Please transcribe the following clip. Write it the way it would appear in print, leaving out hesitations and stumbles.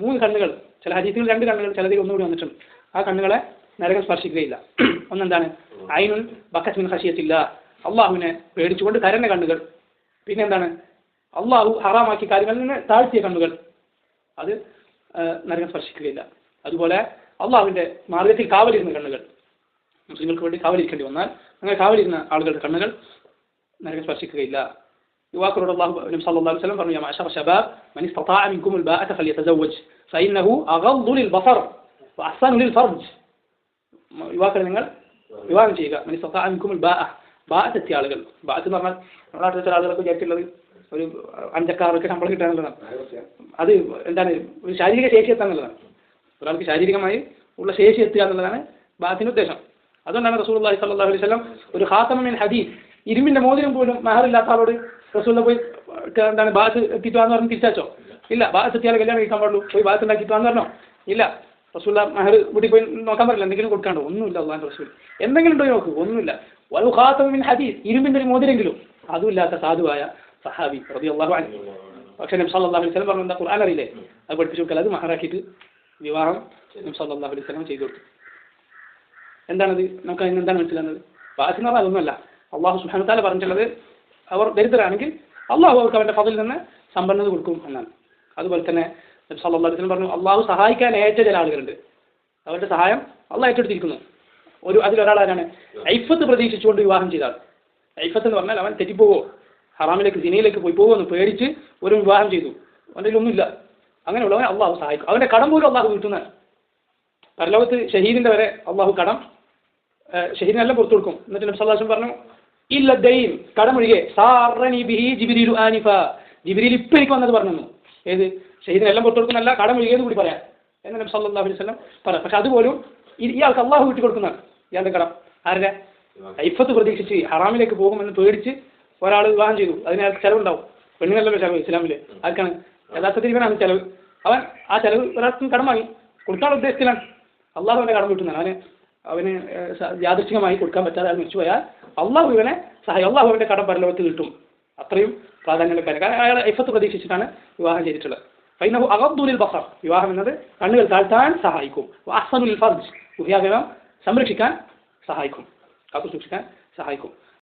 3 കണ്ണുകൾ, ചില ഹദീസുകൾ 2 കണ്ണുകൾ, ചിലതിൽ ഒന്നുകൂടി വന്നിട്ടുണ്ട്. ആ കണ്ണുകളെ നരകം സ്പർശിക്കുകയില്ല. ഒന്നെന്താണ്? ഐനുൻ ബക്കത് മിൻ ഖശിയത്തില്ലാ, അള്ളാഹുവിനെ പേടിച്ചുകൊണ്ട് കരഞ്ഞ കണ്ണുകൾ. പിന്നെ എന്താണ്? അള്ളാഹു ഹറാമാക്കിയ കാര്യങ്ങളിൽ നിന്ന് താഴ്ത്തിയ കണ്ണുകൾ, അത് നരകം സ്പർശിക്കുകയില്ല. അതുപോലെ അള്ളാഹുവിന്റെ മാർഗത്തിൽ കാവലിരുന്ന കണ്ണുകൾ, മുസ്ലിങ്ങൾക്ക് വേണ്ടി കാവലിരിക്കേണ്ടി വന്നാൽ അങ്ങനെ കാവലിരുന്ന ആളുകളുടെ കണ്ണുകൾ നരകം സ്പർശിക്കുകയില്ല. യുവാക്കളോട് അല്ലാഹു നബി സല്ലല്ലാഹു അലൈഹി വസല്ലം പറഞ്ഞു, യാ മഅശറ ശബാബ് മൻ ഇസ്തതാഅ മിൻകുമുൽ ബാഅത ഫലിയതസവ്വജ് ഫഇന്നഹു അഗദ്ദു ലിൽബസർ വഅഹ്സനു ലിൽഫർജ്. യുവാക്കളെ നിങ്ങൾ വിവാഹം ചെയ്യുക. മൻ ഇസ്തതാഅ മിൻകുമുൽ ബാഅത്ത് എത്തിയ ആളുകൾ. ബാഅത്ത് എന്ന് പറഞ്ഞാൽ നമ്മുടെ നാട്ടിലെ ചില ആളുകൾക്ക് വിചാരിച്ചുള്ളത് ഒരു 5 ശമ്പളം കിട്ടാനുള്ളതാണ്. അത് എന്താണ്? ഒരു ശാരീരിക ശേഷി എത്താന്നുള്ളതാണ്. ഒരാൾക്ക് ശാരീരികമായി ഉള്ള ശേഷി എത്തുക എന്നുള്ളതാണ് ബാഅത്തിന്റെ ഉദ്ദേശം. അതുകൊണ്ടാണ് റസൂലുള്ളാഹി സ്വല്ലല്ലാഹു അലൈഹി വസല്ലം ഒരു ഖാതമ മിൻ ഹദീദ്, ഇരുമ്പിന്റെ മോതിരം പോലും മഹറില്ലാത്ത ആളോട് റസൂലുള്ള പോയി എന്താണ് ബാഅത്ത് എത്തിയിട്ടുവാന്ന് പറഞ്ഞ് തിരിച്ചാച്ചോ? ഇല്ല. ബാഅത്ത് എത്തിയാൽ കല്യാണം കഴിക്കാൻ പാടുള്ളൂ. പോയി ബാഅത്ത് ഉണ്ടാക്കിയിട്ടുവാന്ന് പറഞ്ഞോ? ഇല്ല. റസൂലുള്ള മഹർ വീട്ടിൽ പോയി നോക്കാൻ പറ്റില്ല. എന്തെങ്കിലും കൊടുക്കാണ്ടോ? ഒന്നുമില്ല. അള്ളാഹുവിന്റെ റസൂൽ എന്തെങ്കിലും ഉണ്ടോ നോക്ക്? ഒന്നുമില്ല. വലു ഖാതമ മിൻ ഹദീദ്, ഇരുമ്പിന്റെ ഒരു മോതിരെങ്കിലും അതുമില്ലാത്ത സാധുവായ സഹാബി റളിയല്ലാഹു അൻഹു. പക്ഷേ നബി സല്ലല്ലാഹു അലൈഹി വസല്ലം പറഞ്ഞു, എന്താ ഖുർആൻ അറിയില്ലേ? അത് പഠിപ്പിച്ചു കൊടുക്കൽ. അത് മഹറാക്കിയിട്ട് വിവാഹം നബി സല്ലല്ലാഹു അലൈഹി വസല്ലം ചെയ്തു കൊടുത്തു. എന്താണത്? നമുക്ക് അതിന് എന്താണ് മനസ്സിലാകുന്നത്? ബാഅത്ത് എന്ന് പറഞ്ഞാൽ അതൊന്നുമല്ല. അള്ളാഹു സുബ്ഹാനഹു വ തആല പറഞ്ഞിട്ടുള്ളത് അവർ ദരിദ്രരാണെങ്കിൽ അള്ളാഹു അവർക്ക് അവരുടെ ഫضل നിന്ന് സമ്പന്നത കൊടുക്കും എന്നാണ്. അതുപോലെ തന്നെ നബി സല്ലല്ലാഹു അലൈഹി വസല്ലം പറഞ്ഞു, അള്ളാഹു സഹായിക്കാൻ ഏറ്റ ചില ആളുകളുണ്ട്, അവരുടെ സഹായം അള്ളാഹു ഏറ്റെടുത്തിരിക്കുന്നു. അതിലൊരാളാരാണ്? ഐഫത്ത് പ്രതീക്ഷിച്ചുകൊണ്ട് വിവാഹം ചെയ്താൽ. ഐഫത്ത് എന്ന് പറഞ്ഞാൽ അവൻ തെറ്റിപ്പോവോ, ഹറാമിലേക്ക് സിനയിലേക്ക് പോയി പോകുമെന്ന് പേടിച്ച് ഒരു വിവാഹം ചെയ്തു, അവൻ്റെ ഒന്നുമില്ല. അങ്ങനെയുള്ളവനെ അള്ളാഹു സഹായിക്കും. അവൻ്റെ കടം പോലും അള്ളാഹു വീട്ടുന്നതാണ്. പരലോകത്ത് ഷഹീദിന്റെ വരെ അള്ളാഹു കടം ഷഹീദിനെല്ലാം പുറത്തു കൊടുക്കും. എന്നിട്ട് നബി സല്ലല്ലാഹു അലൈഹി വസല്ലം പറഞ്ഞു, ഇല്ല ദൈൻ, കടമൊഴികെ സാറനി ബിഹി ജിബ്രീലു ആനിഫ, ജിബ്രീൽ ഇപ്പം എനിക്ക് വന്നത് പറഞ്ഞു. ഏത്? ഷഹീദിനെല്ലാം പുറത്തു കൊടുക്കുന്നല്ല, കടമൊഴികെന്ന് കൂടി പറയാം എന്ന് നബി സല്ലല്ലാഹു അലൈഹി വസല്ലം പറയാം. പക്ഷെ അതുപോലും ഇയാൾക്ക് അള്ളാഹു വീട്ടി കൊടുക്കുന്നതാണ് ഇയാളുടെ കടം. ആരുടെ? ഐഫത്ത് പ്രതീക്ഷിച്ച് ഹറാമിലേക്ക് പോകുമെന്ന് പേടിച്ച് ഒരാൾ വിവാഹം ചെയ്തു. അതിന് അയാൾക്ക് ചെലവുണ്ടാവും. പെണ്ണുങ്ങളല്ലോ ചെലവ് ഇസ്ലാമില്. ആർക്കാണ്? യഥാർത്ഥത്തിൽ ഇവനാണ് ചെലവ്. അവൻ ആ ചെലവ് ഒരാൾക്ക് കടം വാങ്ങി കൊടുക്കാനുള്ള ഉദ്ദേശത്തിലാണ്. അള്ളാഹു അവൻ്റെ കടം വീട്ടുന്നതാണ്. അവന് യാദൃശ്ചികമായി കൊടുക്കാൻ പറ്റാതെ അയാൾ മരിച്ചു പോയാൽ അള്ളാഹു ഇവനെ സഹായിക്കും. അള്ളാഹു അവൻ്റെ കടം പരലോകത്ത് കിട്ടും. അത്രയും പ്രാധാന്യമുള്ള കാര്യം. കാരണം അയാൾ ഐഫത്ത് പ്രതീക്ഷിച്ചിട്ടാണ് വിവാഹം ചെയ്തിട്ടുള്ളത്. ഫൈനഹു അഗദ്ദു ലിൽബസർ, വിവാഹം എന്നത് കണ്ണുകൾ താഴ്ത്താൻ സഹായിക്കും. വഅഹ്സനു ലിൽഫർജ്, ഗുഹ്യാവയവം സംരക്ഷിക്കാൻ സഹായിക്കും, കാത്തു സൂക്ഷിക്കാൻ സഹായിക്കും.